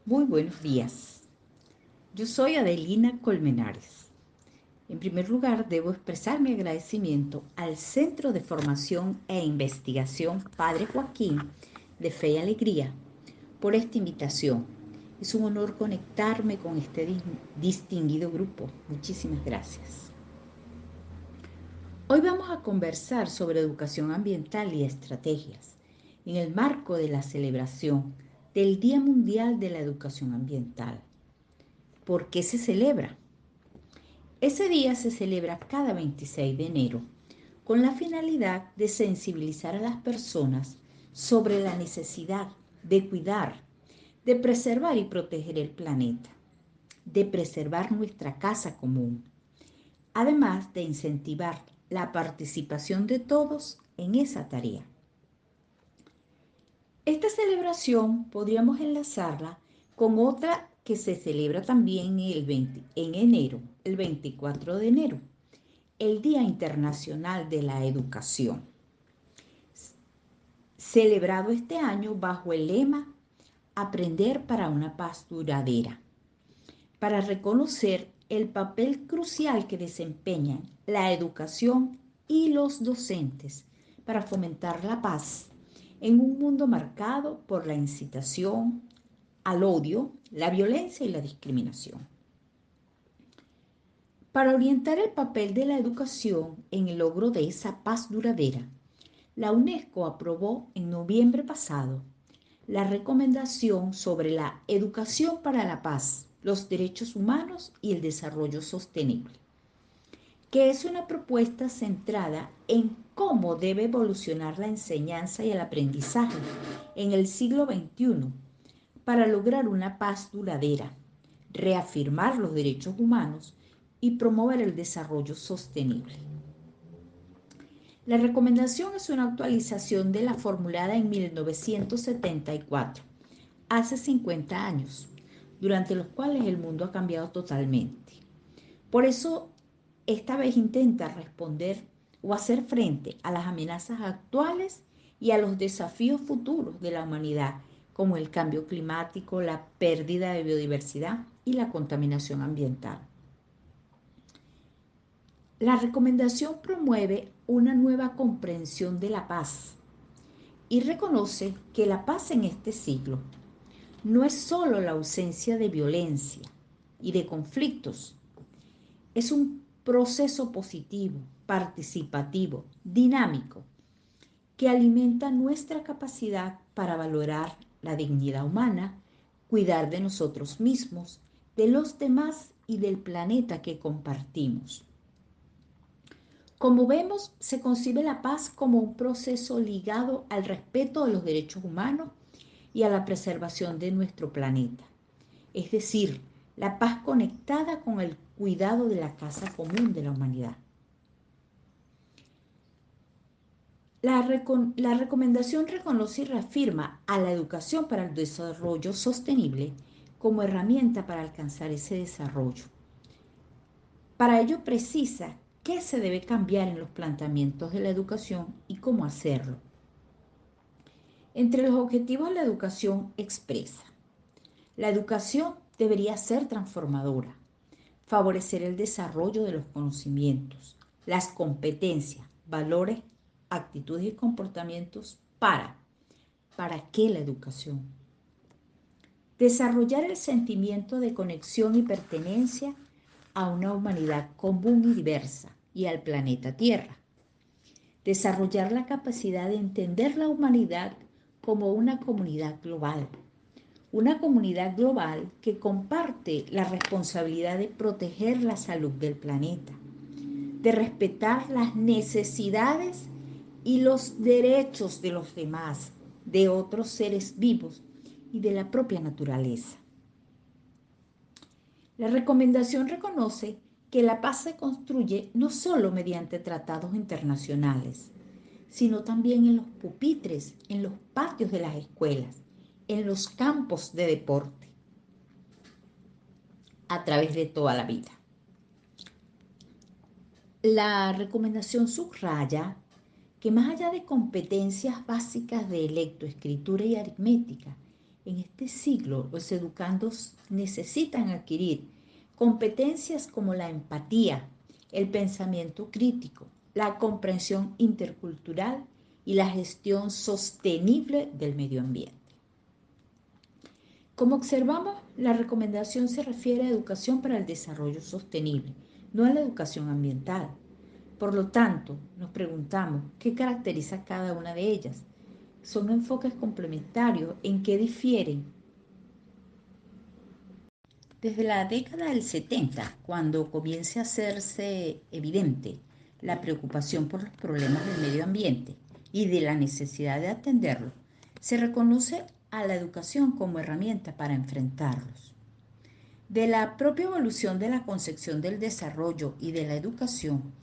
Muy buenos días. Yo soy Adelina Colmenares. En primer lugar, debo expresar mi agradecimiento al Centro de Formación e Investigación Padre Joaquín de Fe y Alegría por esta invitación. Es un honor conectarme con este distinguido grupo. Muchísimas gracias. Hoy vamos a conversar sobre educación ambiental y estrategias en el marco de la celebración del Día Mundial de la Educación Ambiental. ¿Por qué se celebra? Ese día se celebra cada 26 de enero con la finalidad de sensibilizar a las personas sobre la necesidad de cuidar, de preservar y proteger el planeta, de preservar nuestra casa común, además de incentivar la participación de todos en esa tarea. Esta celebración podríamos enlazarla con otra que se celebra también en enero, el 24 de enero, el Día Internacional de la Educación, celebrado este año bajo el lema Aprender para una paz duradera, para reconocer el papel crucial que desempeñan la educación y los docentes para fomentar la paz en un mundo marcado por la incitación al odio, la violencia y la discriminación. Para orientar el papel de la educación en el logro de esa paz duradera, la UNESCO aprobó en noviembre pasado la recomendación sobre la educación para la paz, los derechos humanos y el desarrollo sostenible, que es una propuesta centrada en cómo debe evolucionar la enseñanza y el aprendizaje en el siglo XXI para lograr una paz duradera, reafirmar los derechos humanos y promover el desarrollo sostenible. La recomendación es una actualización de la formulada en 1974, hace 50 años, durante los cuales el mundo ha cambiado totalmente. Por eso, esta vez intenta responder o hacer frente a las amenazas actuales y a los desafíos futuros de la humanidad, como el cambio climático, la pérdida de biodiversidad y la contaminación ambiental. La recomendación promueve una nueva comprensión de la paz y reconoce que la paz en este siglo no es solo la ausencia de violencia y de conflictos, es un proceso positivo, participativo, dinámico, que alimenta nuestra capacidad para valorar la dignidad humana, cuidar de nosotros mismos, de los demás y del planeta que compartimos. Como vemos, se concibe la paz como un proceso ligado al respeto de los derechos humanos y a la preservación de nuestro planeta. Es decir, la paz conectada con el cuidado de la casa común de la humanidad. La recomendación reconoce y reafirma a la educación para el desarrollo sostenible como herramienta para alcanzar ese desarrollo. Para ello precisa qué se debe cambiar en los planteamientos de la educación y cómo hacerlo. Entre los objetivos de la educación expresa: la educación debería ser transformadora, favorecer el desarrollo de los conocimientos, las competencias, valores, actitudes y comportamientos ¿para qué la educación? Desarrollar el sentimiento de conexión y pertenencia a una humanidad común y diversa y al planeta Tierra. Desarrollar la capacidad de entender la humanidad como una comunidad global que comparte la responsabilidad de proteger la salud del planeta, de respetar las necesidades y los derechos de los demás, de otros seres vivos y de la propia naturaleza. La recomendación reconoce que la paz se construye no solo mediante tratados internacionales, sino también en los pupitres, en los patios de las escuelas, en los campos de deporte, a través de toda la vida. La recomendación subraya que más allá de competencias básicas de lectoescritura y aritmética, En este siglo, los educandos necesitan adquirir competencias como la empatía, el pensamiento crítico, la comprensión intercultural y la gestión sostenible del medio ambiente. Como observamos, la recomendación se refiere a educación para el desarrollo sostenible, no a la educación ambiental. Por lo tanto, nos preguntamos qué caracteriza cada una de ellas. ¿Son enfoques complementarios? ¿En qué difieren? Desde la década del 70, cuando comience a hacerse evidente la preocupación por los problemas del medio ambiente y de la necesidad de atenderlos, se reconoce a la educación como herramienta para enfrentarlos. De la propia evolución de la concepción del desarrollo y de la educación,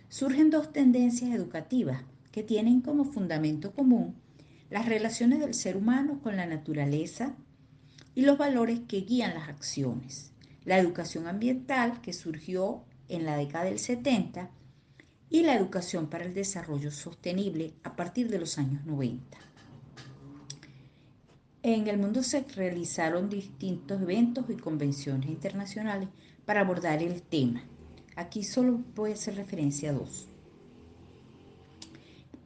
surgen dos tendencias educativas que tienen como fundamento común las relaciones del ser humano con la naturaleza y los valores que guían las acciones. La educación ambiental, que surgió en la década del 70, y la educación para el desarrollo sostenible a partir de los años 90. En el mundo se realizaron distintos eventos y convenciones internacionales para abordar el tema. Aquí solo voy a hacer referencia a dos.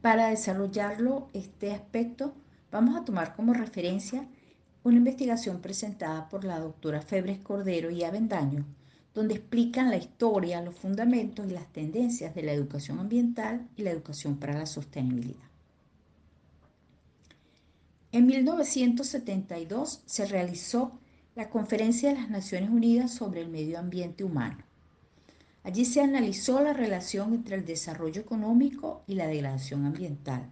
Para desarrollarlo, este aspecto, vamos a tomar como referencia una investigación presentada por la doctora Febres Cordero y Avendaño, donde explican la historia, los fundamentos y las tendencias de la educación ambiental y la educación para la sostenibilidad. En 1972 se realizó la Conferencia de las Naciones Unidas sobre el Medio Ambiente Humano. Allí se analizó la relación entre el desarrollo económico y la degradación ambiental.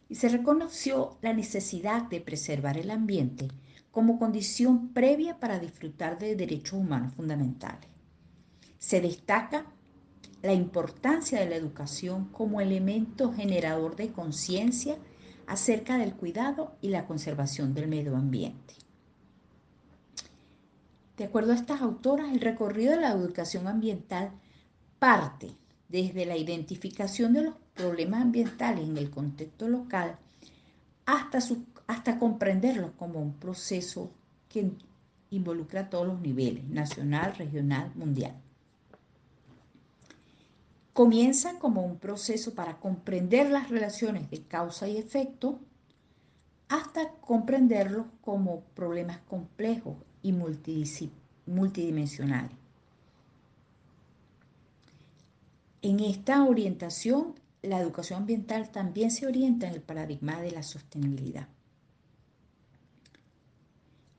Y se reconoció la necesidad de preservar el ambiente como condición previa para disfrutar de derechos humanos fundamentales. Se destaca la importancia de la educación como elemento generador de conciencia acerca del cuidado y la conservación del medio ambiente. De acuerdo a estas autoras, el recorrido de la educación ambiental parte desde la identificación de los problemas ambientales en el contexto local hasta comprenderlos como un proceso que involucra a todos los niveles, nacional, regional, mundial. Comienza como un proceso para comprender las relaciones de causa y efecto hasta comprenderlos como problemas complejos y multidimensionales. En esta orientación, la educación ambiental también se orienta en el paradigma de la sostenibilidad.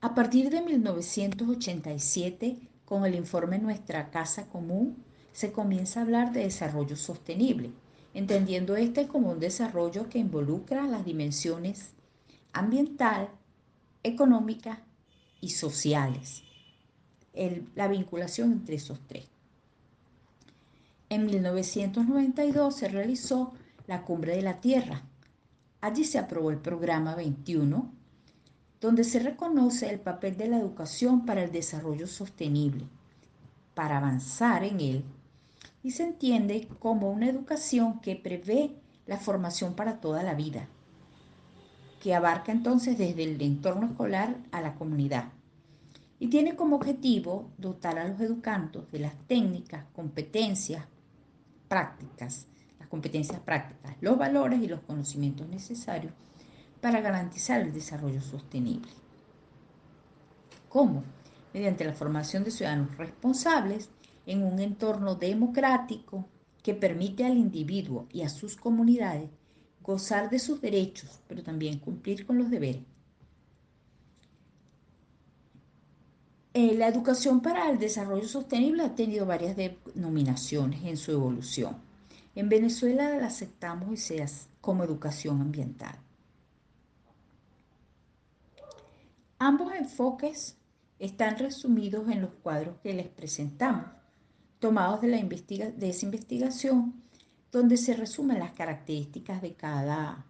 A partir de 1987, con el informe Nuestra Casa Común, se comienza a hablar de desarrollo sostenible, entendiendo este como un desarrollo que involucra las dimensiones ambiental, económica y sociales, la vinculación entre esos tres. En 1992 se realizó la Cumbre de la Tierra. Allí se aprobó el programa 21, donde se reconoce el papel de la educación para el desarrollo sostenible, para avanzar en él, y se entiende como una educación que prevé la formación para toda la vida, que abarca entonces desde el entorno escolar a la comunidad, y tiene como objetivo dotar a los educandos de las técnicas, competencias prácticas, los valores y los conocimientos necesarios para garantizar el desarrollo sostenible. ¿Cómo? Mediante la formación de ciudadanos responsables en un entorno democrático que permite al individuo y a sus comunidades gozar de sus derechos, pero también cumplir con los deberes. La educación para el desarrollo sostenible ha tenido varias denominaciones en su evolución. En Venezuela la aceptamos como educación ambiental. Ambos enfoques están resumidos en los cuadros que les presentamos, tomados de esa investigación, donde se resumen las características de cada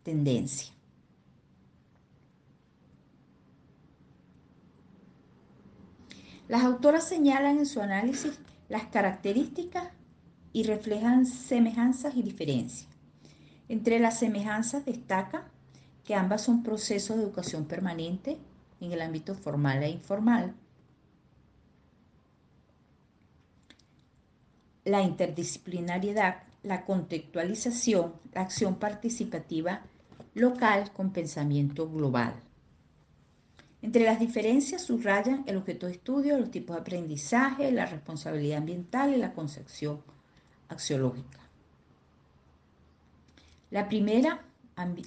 tendencia. Las autoras señalan en su análisis las características y reflejan semejanzas y diferencias. Entre las semejanzas destaca que ambas son procesos de educación permanente en el ámbito formal e informal. La interdisciplinariedad, la contextualización, la acción participativa local con pensamiento global. Entre las diferencias subrayan el objeto de estudio, los tipos de aprendizaje, la responsabilidad ambiental y la concepción axiológica. La primera,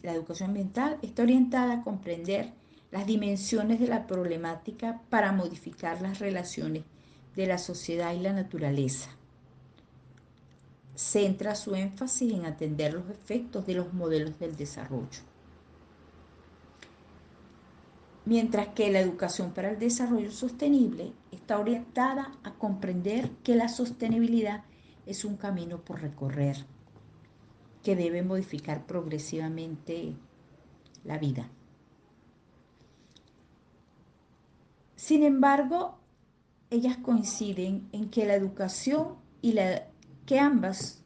la educación ambiental, está orientada a comprender las dimensiones de la problemática para modificar las relaciones de la sociedad y la naturaleza. Centra su énfasis en atender los efectos de los modelos del desarrollo. Mientras que la educación para el desarrollo sostenible está orientada a comprender que la sostenibilidad es un camino por recorrer, que debe modificar progresivamente la vida. Sin embargo, ellas coinciden en que la educación y que ambas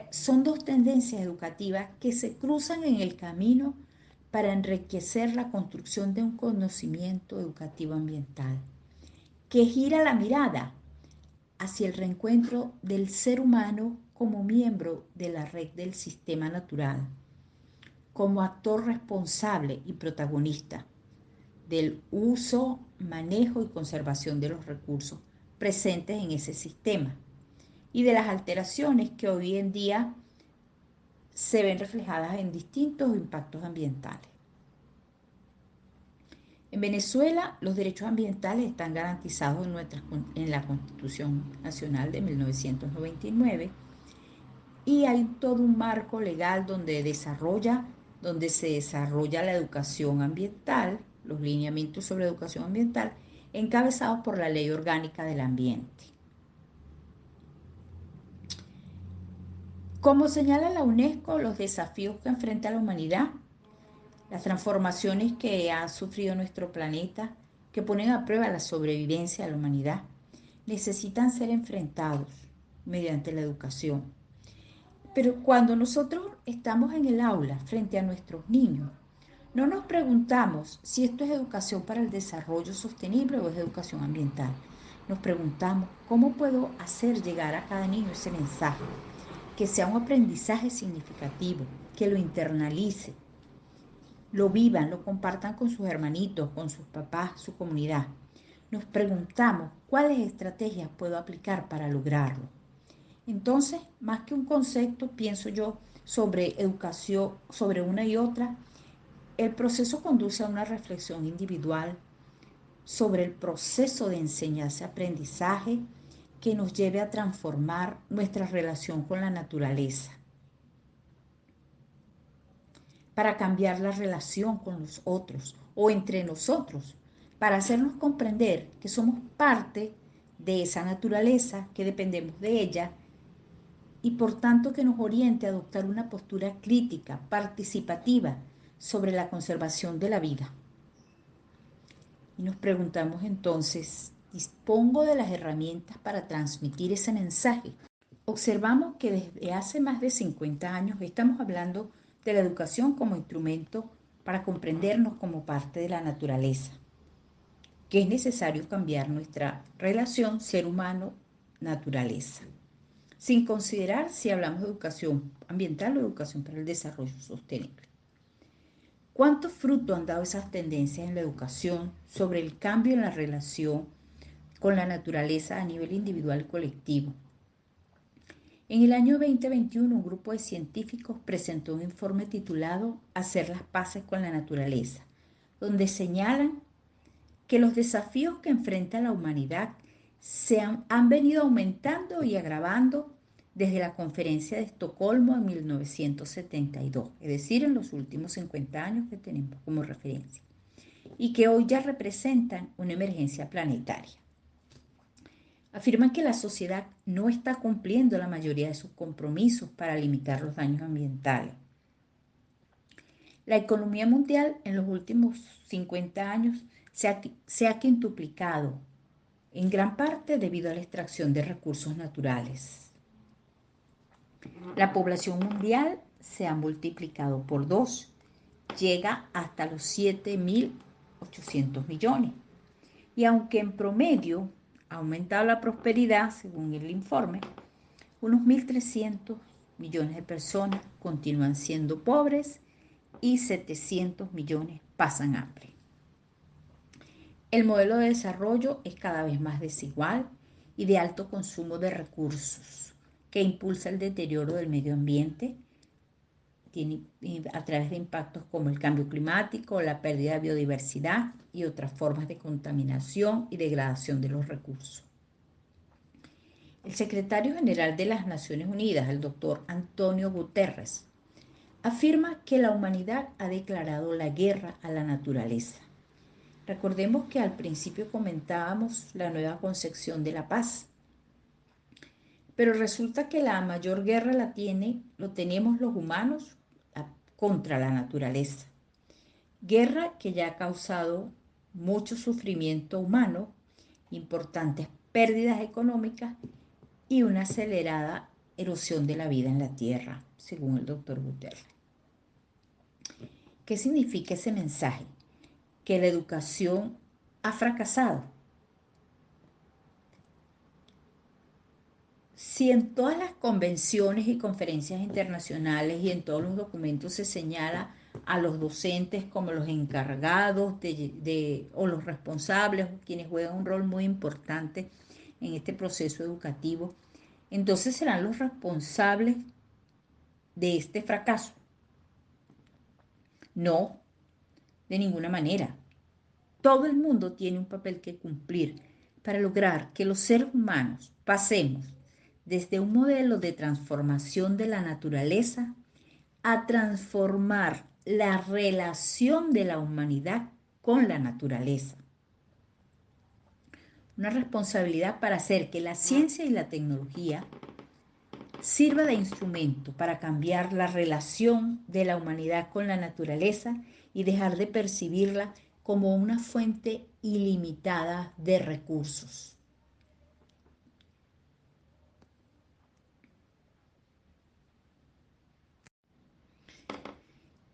son dos tendencias educativas que se cruzan en el camino para enriquecer la construcción de un conocimiento educativo ambiental, que gira la mirada hacia el reencuentro del ser humano como miembro de la red del sistema natural, como actor responsable y protagonista del uso, manejo y conservación de los recursos presentes en ese sistema y de las alteraciones que hoy en día se ven reflejadas en distintos impactos ambientales. En Venezuela, los derechos ambientales están garantizados en la Constitución Nacional de 1999 y hay todo un marco legal donde se desarrolla la educación ambiental, los lineamientos sobre educación ambiental, encabezados por la Ley Orgánica del Ambiente. Como señala la UNESCO, los desafíos que enfrenta la humanidad, las transformaciones que ha sufrido nuestro planeta, que ponen a prueba la sobrevivencia de la humanidad, necesitan ser enfrentados mediante la educación. Pero cuando nosotros estamos en el aula frente a nuestros niños, no nos preguntamos si esto es educación para el desarrollo sostenible o es educación ambiental. Nos preguntamos cómo puedo hacer llegar a cada niño ese mensaje, que sea un aprendizaje significativo, que lo internalice, lo vivan, lo compartan con sus hermanitos, con sus papás, su comunidad. Nos preguntamos cuáles estrategias puedo aplicar para lograrlo. Entonces, más que un concepto, pienso yo sobre educación, sobre una y otra, el proceso conduce a una reflexión individual sobre el proceso de enseñanza-aprendizaje que nos lleve a transformar nuestra relación con la naturaleza, para cambiar la relación con los otros o entre nosotros, para hacernos comprender que somos parte de esa naturaleza, que dependemos de ella y por tanto que nos oriente a adoptar una postura crítica, participativa sobre la conservación de la vida. Y nos preguntamos entonces, ¿dispongo de las herramientas para transmitir ese mensaje? Observamos que desde hace más de 50 años estamos hablando de la educación como instrumento para comprendernos como parte de la naturaleza, que es necesario cambiar nuestra relación ser humano-naturaleza, sin considerar si hablamos de educación ambiental o educación para el desarrollo sostenible. ¿Cuántos frutos han dado esas tendencias en la educación sobre el cambio en la relación con la naturaleza a nivel individual y colectivo? En el año 2021, un grupo de científicos presentó un informe titulado Hacer las paces con la naturaleza, donde señalan que los desafíos que enfrenta la humanidad han venido aumentando y agravando desde la Conferencia de Estocolmo en 1972, es decir, en los últimos 50 años que tenemos como referencia, y que hoy ya representan una emergencia planetaria. Afirman que la sociedad no está cumpliendo la mayoría de sus compromisos para limitar los daños ambientales. La economía mundial en los últimos 50 años se ha quintuplicado, en gran parte debido a la extracción de recursos naturales. La población mundial se ha multiplicado por 2 llega hasta los 7.800 millones. Y aunque en promedio ha aumentado la prosperidad, según el informe, unos 1.300 millones de personas continúan siendo pobres y 700 millones pasan hambre. El modelo de desarrollo es cada vez más desigual y de alto consumo de recursos, que impulsa el deterioro del medio ambiente a través de impactos como el cambio climático, la pérdida de biodiversidad y otras formas de contaminación y degradación de los recursos. El secretario general de las Naciones Unidas, el doctor Antonio Guterres, afirma que la humanidad ha declarado la guerra a la naturaleza. Recordemos que al principio comentábamos la nueva concepción de la paz, pero resulta que la mayor guerra lo tenemos los humanos contra la naturaleza. Guerra que ya ha causado mucho sufrimiento humano, importantes pérdidas económicas y una acelerada erosión de la vida en la Tierra, según el doctor Guterres. ¿Qué significa ese mensaje? Que la educación ha fracasado. Si en todas las convenciones y conferencias internacionales y en todos los documentos se señala a los docentes como los encargados o los responsables, quienes juegan un rol muy importante en este proceso educativo, entonces serán los responsables de este fracaso. No, de ninguna manera. Todo el mundo tiene un papel que cumplir para lograr que los seres humanos pasemos desde un modelo de transformación de la naturaleza a transformar la relación de la humanidad con la naturaleza. Una responsabilidad para hacer que la ciencia y la tecnología sirva de instrumento para cambiar la relación de la humanidad con la naturaleza y dejar de percibirla como una fuente ilimitada de recursos.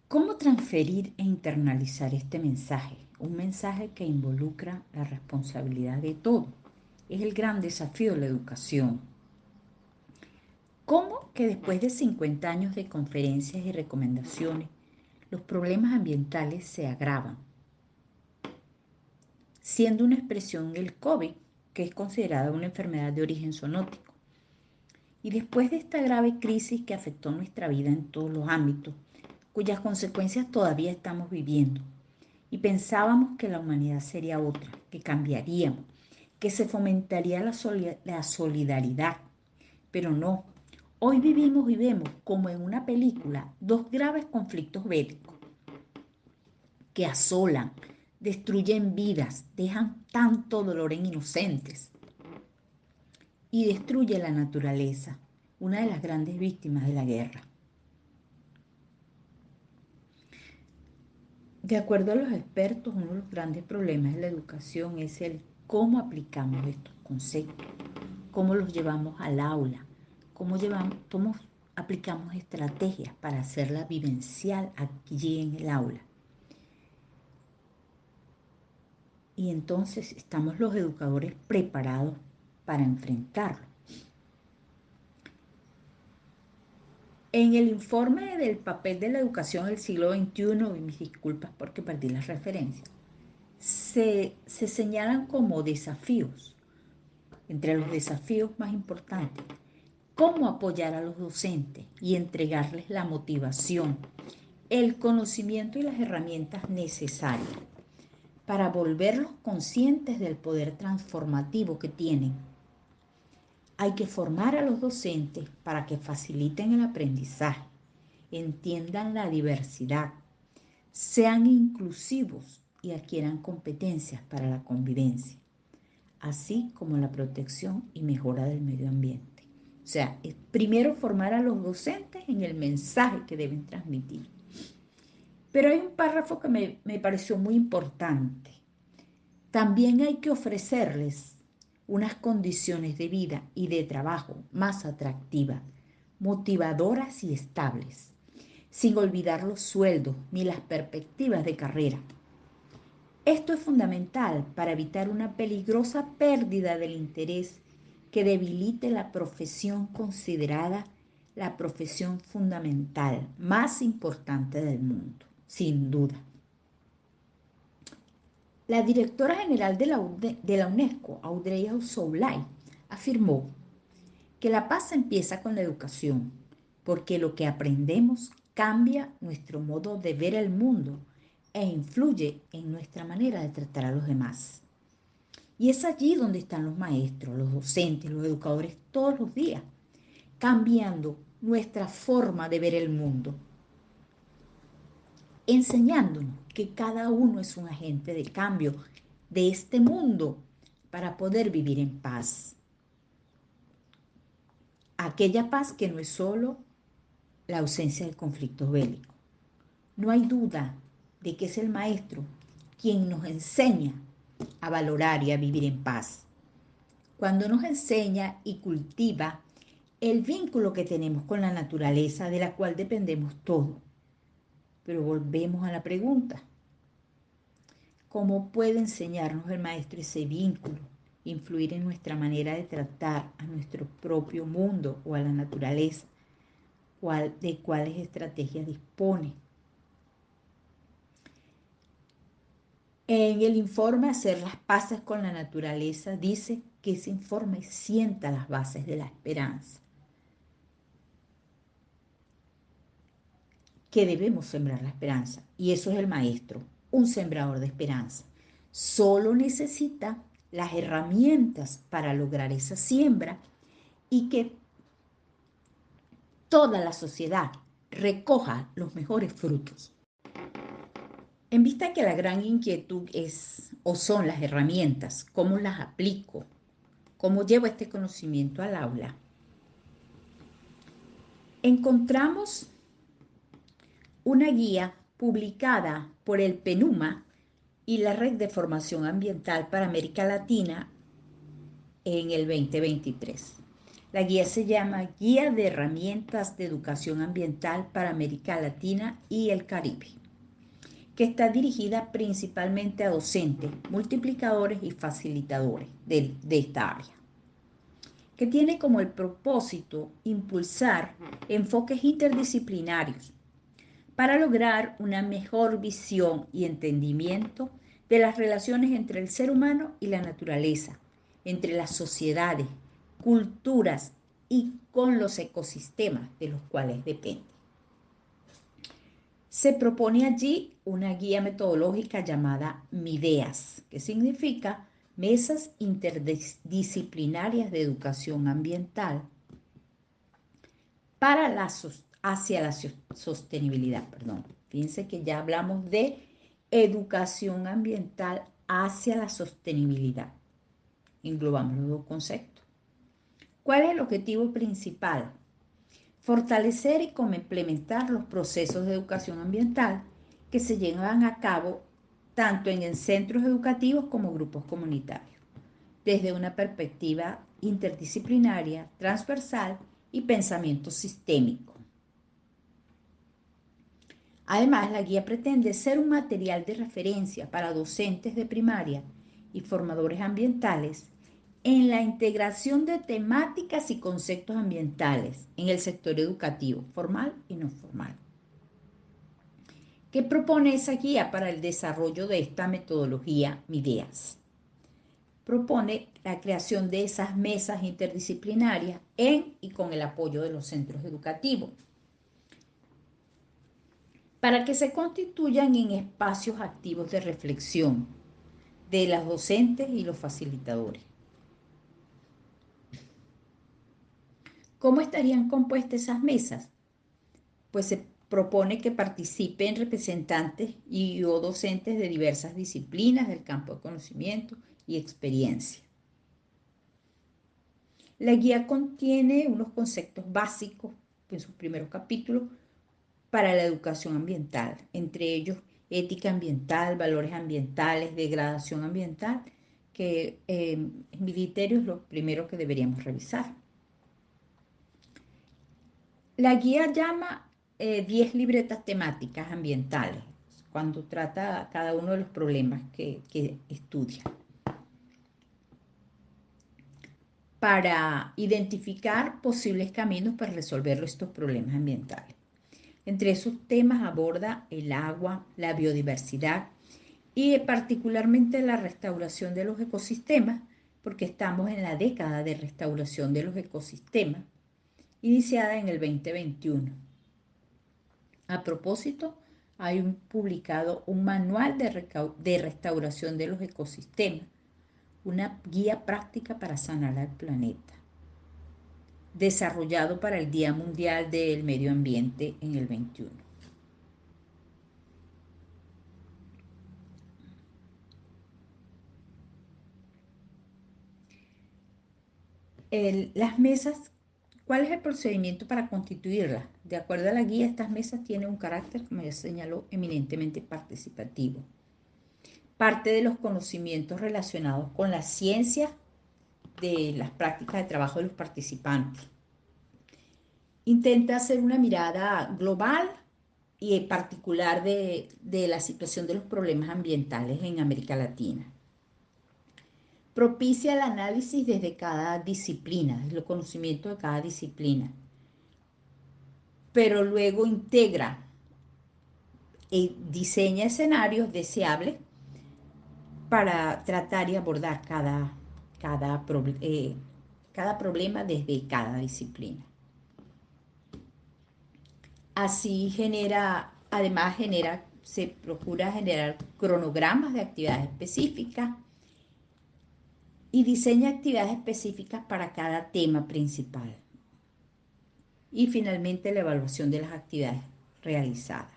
¿Cómo transferir e internalizar este mensaje? Un mensaje que involucra la responsabilidad de todo. Es el gran desafío de la educación. ¿Cómo que después de 50 años de conferencias y recomendaciones, los problemas ambientales se agravan? Siendo una expresión el COVID, que es considerada una enfermedad de origen zoonótico. Y después de esta grave crisis que afectó nuestra vida en todos los ámbitos, cuyas consecuencias todavía estamos viviendo, y pensábamos que la humanidad sería otra, que cambiaríamos, que se fomentaría la solidaridad, pero no. Hoy vivimos y vemos como en una película dos graves conflictos bélicos que asolan, destruyen vidas, dejan tanto dolor en inocentes y destruye la naturaleza, una de las grandes víctimas de la guerra. De acuerdo a los expertos, uno de los grandes problemas de la educación es el cómo aplicamos estos conceptos, cómo los llevamos al aula, cómo aplicamos estrategias para hacerla vivencial aquí en el aula. Y entonces estamos los educadores preparados para enfrentarlo. En el informe del papel de la educación del siglo XXI, y mis disculpas porque perdí las referencias, se señalan como desafíos, entre los desafíos más importantes, cómo apoyar a los docentes y entregarles la motivación, el conocimiento y las herramientas necesarias para volverlos conscientes del poder transformativo que tienen. Hay que formar a los docentes para que faciliten el aprendizaje, entiendan la diversidad, sean inclusivos y adquieran competencias para la convivencia, así como la protección y mejora del medio ambiente. O sea, es primero formar a los docentes en el mensaje que deben transmitir. Pero hay un párrafo que me pareció muy importante. También hay que ofrecerles unas condiciones de vida y de trabajo más atractivas, motivadoras y estables, sin olvidar los sueldos ni las perspectivas de carrera. Esto es fundamental para evitar una peligrosa pérdida del interés que debilite la profesión considerada la profesión fundamental más importante del mundo, sin duda. La directora general de la UNESCO, Audrey Azoulay, afirmó que la paz empieza con la educación, porque lo que aprendemos cambia nuestro modo de ver el mundo e influye en nuestra manera de tratar a los demás. Y es allí donde están los maestros, los docentes, los educadores todos los días, cambiando nuestra forma de ver el mundo, enseñándonos que cada uno es un agente de cambio de este mundo para poder vivir en paz. Aquella paz que no es solo la ausencia de conflictos bélicos. No hay duda de que es el maestro quien nos enseña a valorar y a vivir en paz. Cuando nos enseña y cultiva el vínculo que tenemos con la naturaleza de la cual dependemos todos. Pero volvemos a la pregunta: ¿cómo puede enseñarnos el maestro ese vínculo, influir en nuestra manera de tratar a nuestro propio mundo o a la naturaleza? ¿De cuáles estrategias dispone? En el informe Hacer las paces con la naturaleza dice que ese informe sienta las bases de la esperanza, que debemos sembrar la esperanza, y eso es el maestro, un sembrador de esperanza. Solo necesita las herramientas para lograr esa siembra y que toda la sociedad recoja los mejores frutos. En vista que la gran inquietud es o son las herramientas, ¿cómo las aplico? ¿Cómo llevo este conocimiento al aula? Encontramos una guía publicada por el PENUMA y la Red de Formación Ambiental para América Latina en el 2023. La guía se llama Guía de Herramientas de Educación Ambiental para América Latina y el Caribe, que está dirigida principalmente a docentes, multiplicadores y facilitadores de esta área, que tiene como el propósito impulsar enfoques interdisciplinarios para lograr una mejor visión y entendimiento de las relaciones entre el ser humano y la naturaleza, entre las sociedades, culturas y con los ecosistemas de los cuales depende. Se propone allí una guía metodológica llamada MIDEAS, que significa Mesas Interdisciplinarias de Educación Ambiental para hacia la sostenibilidad. Fíjense que ya hablamos de educación ambiental hacia la sostenibilidad. Englobamos los dos conceptos. ¿Cuál es el objetivo principal? Fortalecer y complementar los procesos de educación ambiental que se llevan a cabo tanto en centros educativos como grupos comunitarios, desde una perspectiva interdisciplinaria, transversal y pensamiento sistémico. Además, la guía pretende ser un material de referencia para docentes de primaria y formadores ambientales en la integración de temáticas y conceptos ambientales en el sector educativo, formal y no formal. ¿Qué propone esa guía para el desarrollo de esta metodología MIDEAS? Propone la creación de esas mesas interdisciplinarias en y con el apoyo de los centros educativos, para que se constituyan en espacios activos de reflexión de las docentes y los facilitadores. ¿Cómo estarían compuestas esas mesas? Pues se propone que participen representantes y o docentes de diversas disciplinas del campo de conocimiento y experiencia. La guía contiene unos conceptos básicos en sus primeros capítulos para la educación ambiental, entre ellos ética ambiental, valores ambientales, degradación ambiental, que en mi criterio es lo primero que deberíamos revisar. La guía llama 10 libretas temáticas ambientales cuando trata cada uno de los problemas que estudia, para identificar posibles caminos para resolver estos problemas ambientales. Entre esos temas aborda el agua, la biodiversidad y particularmente la restauración de los ecosistemas, porque estamos en la década de restauración de los ecosistemas, iniciada en el 2021. A propósito, hay publicado un manual de restauración de los ecosistemas, una guía práctica para sanar al planeta, desarrollado para el Día Mundial del Medio Ambiente en el 21. Las mesas, ¿cuál es el procedimiento para constituirlas? De acuerdo a la guía, estas mesas tienen un carácter, como ya señaló, eminentemente participativo. Parte de los conocimientos relacionados con la ciencia de las prácticas de trabajo de los participantes. Intenta hacer una mirada global y particular de la situación de los problemas ambientales en América Latina. Propicia el análisis desde cada disciplina, desde el conocimiento de cada disciplina, pero luego integra y diseña escenarios deseables para tratar y abordar cada problema desde cada disciplina. Así se procura generar cronogramas de actividades específicas y diseña actividades específicas para cada tema principal. Y finalmente la evaluación de las actividades realizadas.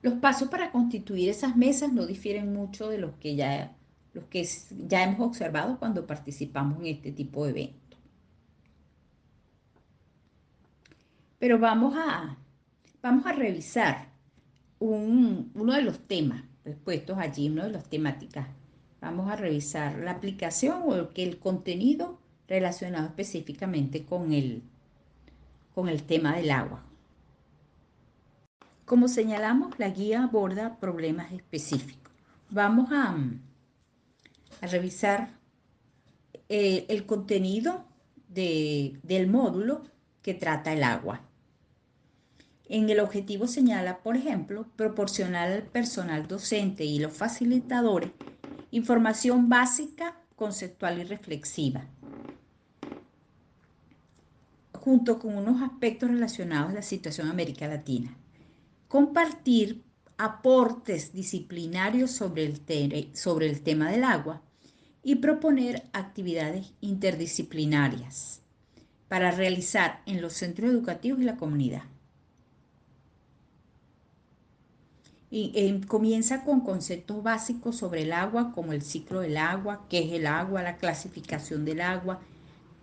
Los pasos para constituir esas mesas no difieren mucho de los que ya hemos observado cuando participamos en este tipo de eventos. Pero vamos a revisar uno de los temas expuestos allí, una de las temáticas. Vamos a revisar la aplicación o el contenido relacionado específicamente con el tema del agua. Como señalamos, la guía aborda problemas específicos. Vamos a revisar el contenido del módulo que trata el agua. En el objetivo señala, por ejemplo, proporcionar al personal docente y los facilitadores información básica, conceptual y reflexiva, junto con unos aspectos relacionados a la situación en América Latina. Compartir aportes disciplinarios sobre el tema del agua y proponer actividades interdisciplinarias para realizar en los centros educativos y la comunidad. Comienza con conceptos básicos sobre el agua, como el ciclo del agua, qué es el agua, la clasificación del agua,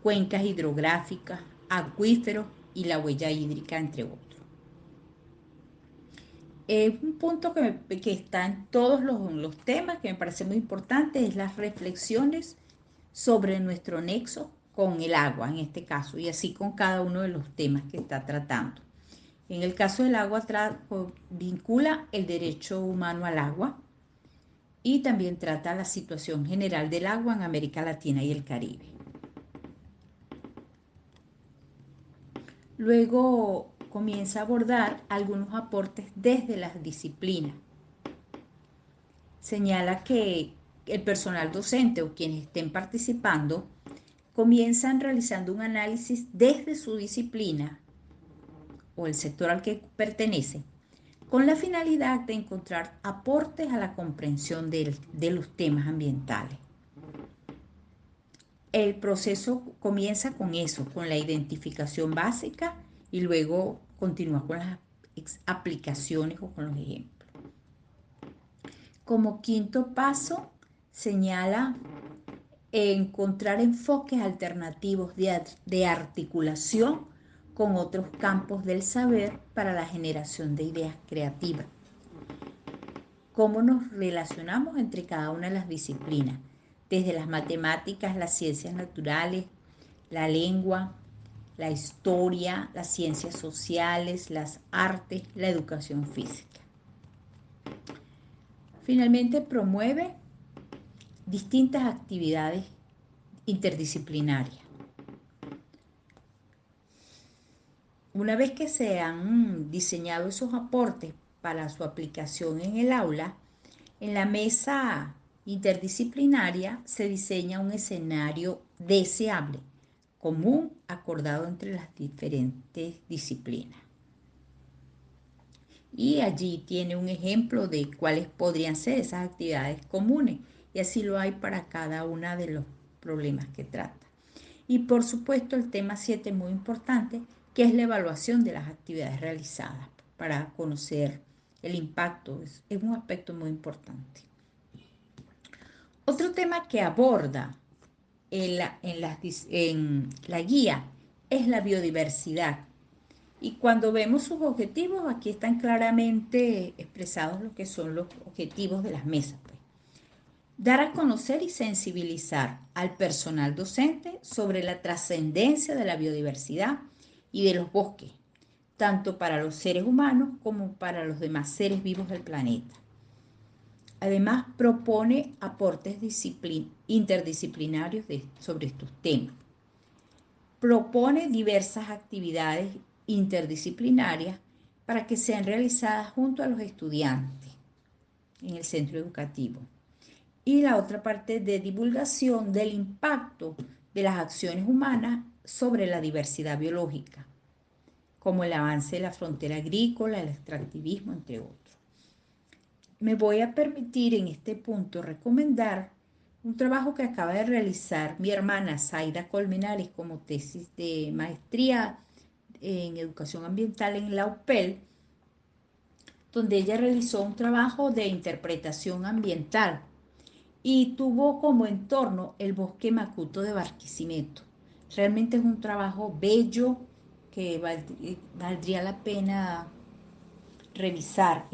cuencas hidrográficas, acuíferos y la huella hídrica, entre otros. Un punto que está en todos los temas, que me parece muy importante, es las reflexiones sobre nuestro nexo con el agua, en este caso, y así con cada uno de los temas que está tratando. En el caso del agua, vincula el derecho humano al agua y también trata la situación general del agua en América Latina y el Caribe. Luego comienza a abordar algunos aportes desde las disciplinas. Señala que el personal docente o quienes estén participando comienzan realizando un análisis desde su disciplina o el sector al que pertenece, con la finalidad de encontrar aportes a la comprensión de los temas ambientales. El proceso comienza con eso, con la identificación básica y luego continúa con las aplicaciones o con los ejemplos. Como quinto paso, señala encontrar enfoques alternativos de articulación con otros campos del saber para la generación de ideas creativas. Cómo nos relacionamos entre cada una de las disciplinas, desde las matemáticas, las ciencias naturales, la lengua, la historia, las ciencias sociales, las artes, la educación física. Finalmente, promueve distintas actividades interdisciplinarias. Una vez que se han diseñado esos aportes para su aplicación en el aula, en la mesa interdisciplinaria se diseña un escenario deseable, común, acordado entre las diferentes disciplinas. Y allí tiene un ejemplo de cuáles podrían ser esas actividades comunes, y así lo hay para cada uno de los problemas que trata. Y por supuesto el tema 7 es muy importante, que es la evaluación de las actividades realizadas para conocer el impacto. Es un aspecto muy importante. Otro tema que aborda en la guía es la biodiversidad. Y cuando vemos sus objetivos, aquí están claramente expresados lo que son los objetivos de las mesas, pues. Dar a conocer y sensibilizar al personal docente sobre la trascendencia de la biodiversidad y de los bosques, tanto para los seres humanos como para los demás seres vivos del planeta. Además, propone aportes interdisciplinarios sobre estos temas. Propone diversas actividades interdisciplinarias para que sean realizadas junto a los estudiantes en el centro educativo. Y la otra parte de divulgación del impacto de las acciones humanas sobre la diversidad biológica, como el avance de la frontera agrícola, el extractivismo, entre otros. Me voy a permitir en este punto recomendar un trabajo que acaba de realizar mi hermana Zaida Colmenares como tesis de maestría en educación ambiental en la UPEL, donde ella realizó un trabajo de interpretación ambiental y tuvo como entorno el bosque macuto de Barquisimeto. Realmente es un trabajo bello que valdría la pena revisar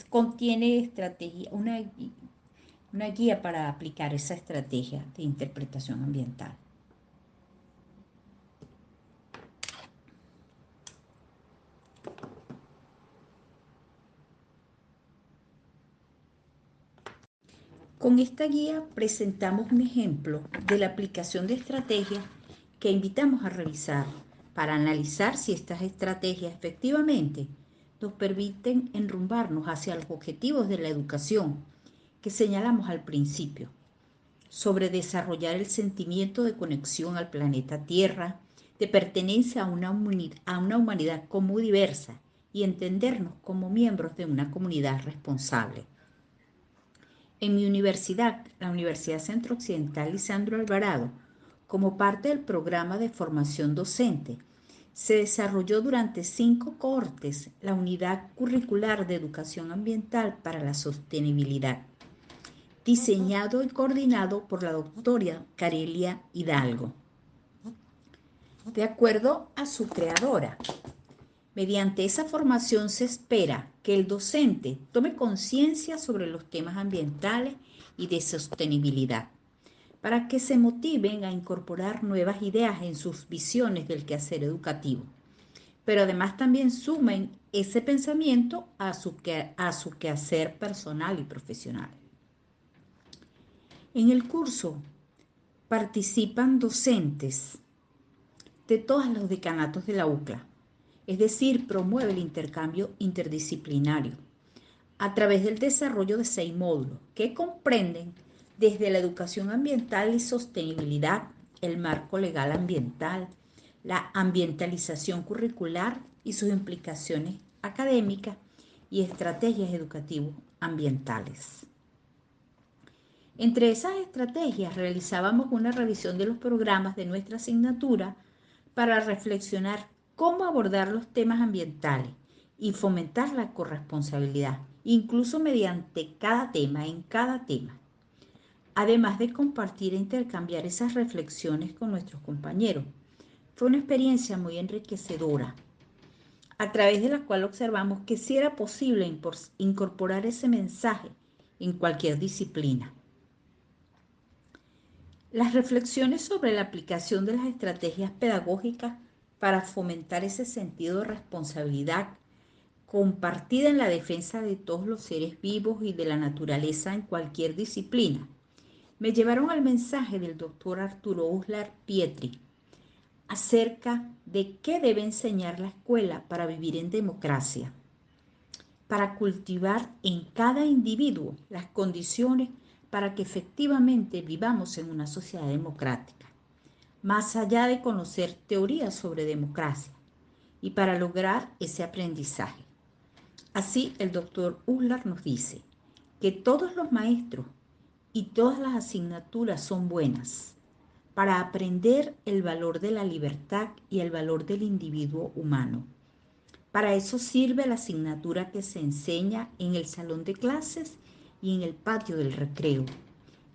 contiene estrategia, una guía para aplicar esa estrategia de interpretación ambiental. Con esta guía presentamos un ejemplo de la aplicación de estrategias que invitamos a revisar para analizar si estas estrategias efectivamente nos permiten enrumbarnos hacia los objetivos de la educación que señalamos al principio, sobre desarrollar el sentimiento de conexión al planeta Tierra, de pertenencia a una humanidad común y diversa y entendernos como miembros de una comunidad responsable. En mi universidad, la Universidad Centro Occidental Lisandro Alvarado, como parte del programa de formación docente, se desarrolló durante 5 cohortes la unidad curricular de educación ambiental para la sostenibilidad, diseñado y coordinado por la doctora Carelia Hidalgo. De acuerdo a su creadora, mediante esa formación se espera que el docente tome conciencia sobre los temas ambientales y de sostenibilidad, para que se motiven a incorporar nuevas ideas en sus visiones del quehacer educativo, pero además también sumen ese pensamiento a su quehacer personal y profesional. En el curso participan docentes de todos los decanatos de la UCLA, es decir, promueve el intercambio interdisciplinario a través del desarrollo de 6 módulos que comprenden desde la educación ambiental y sostenibilidad, el marco legal ambiental, la ambientalización curricular y sus implicaciones académicas y estrategias educativas ambientales. Entre esas estrategias realizábamos una revisión de los programas de nuestra asignatura para reflexionar cómo abordar los temas ambientales y fomentar la corresponsabilidad, incluso mediante cada tema, en cada tema. Además de compartir e intercambiar esas reflexiones con nuestros compañeros. Fue una experiencia muy enriquecedora, a través de la cual observamos que sí era posible incorporar ese mensaje en cualquier disciplina. Las reflexiones sobre la aplicación de las estrategias pedagógicas para fomentar ese sentido de responsabilidad compartida en la defensa de todos los seres vivos y de la naturaleza en cualquier disciplina, me llevaron al mensaje del doctor Arturo Uslar Pietri acerca de qué debe enseñar la escuela para vivir en democracia, para cultivar en cada individuo las condiciones para que efectivamente vivamos en una sociedad democrática, más allá de conocer teorías sobre democracia, y para lograr ese aprendizaje. Así, el doctor Uslar nos dice que todos los maestros y todas las asignaturas son buenas para aprender el valor de la libertad y el valor del individuo humano. Para eso sirve la asignatura que se enseña en el salón de clases y en el patio del recreo.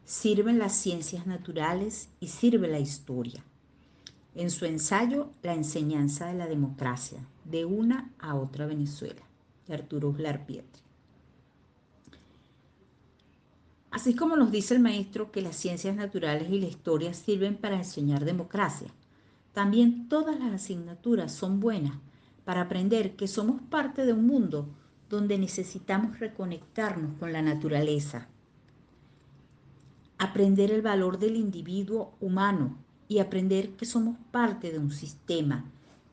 Sirven las ciencias naturales y sirve la historia. En su ensayo, La enseñanza de la democracia, de una a otra Venezuela, de Arturo Uslar Pietri. Así como nos dice el maestro que las ciencias naturales y la historia sirven para enseñar democracia, también todas las asignaturas son buenas para aprender que somos parte de un mundo donde necesitamos reconectarnos con la naturaleza, aprender el valor del individuo humano y aprender que somos parte de un sistema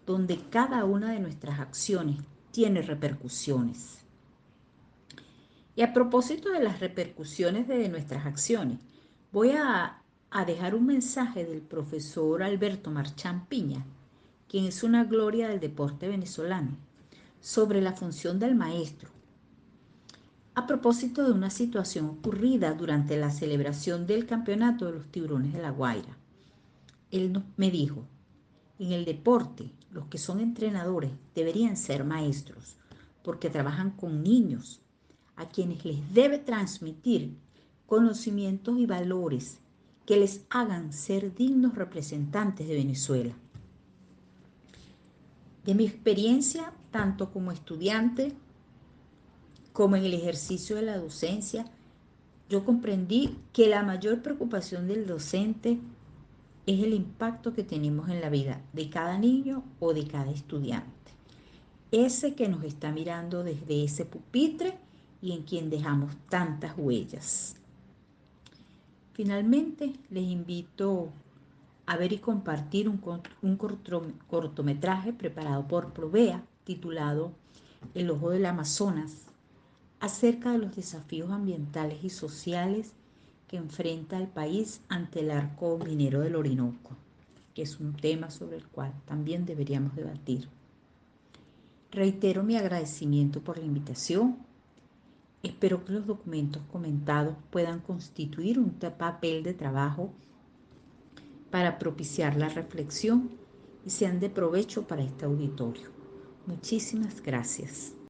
donde cada una de nuestras acciones tiene repercusiones. Y a propósito de las repercusiones de nuestras acciones, voy a dejar un mensaje del profesor Alberto Marchán Piña, quien es una gloria del deporte venezolano, sobre la función del maestro. A propósito de una situación ocurrida durante la celebración del campeonato de los Tiburones de La Guaira, él me dijo, en el deporte, los que son entrenadores deberían ser maestros, porque trabajan con niños, a quienes les debe transmitir conocimientos y valores que les hagan ser dignos representantes de Venezuela. De mi experiencia, tanto como estudiante como en el ejercicio de la docencia, yo comprendí que la mayor preocupación del docente es el impacto que tenemos en la vida de cada niño o de cada estudiante. Ese que nos está mirando desde ese pupitre y en quien dejamos tantas huellas. Finalmente, les invito a ver y compartir un cortometraje preparado por Provea titulado El ojo del Amazonas, acerca de los desafíos ambientales y sociales que enfrenta el país ante el arco minero del Orinoco, que es un tema sobre el cual también deberíamos debatir. Reitero mi agradecimiento por la invitación. Espero que los documentos comentados puedan constituir un papel de trabajo para propiciar la reflexión y sean de provecho para este auditorio. Muchísimas gracias.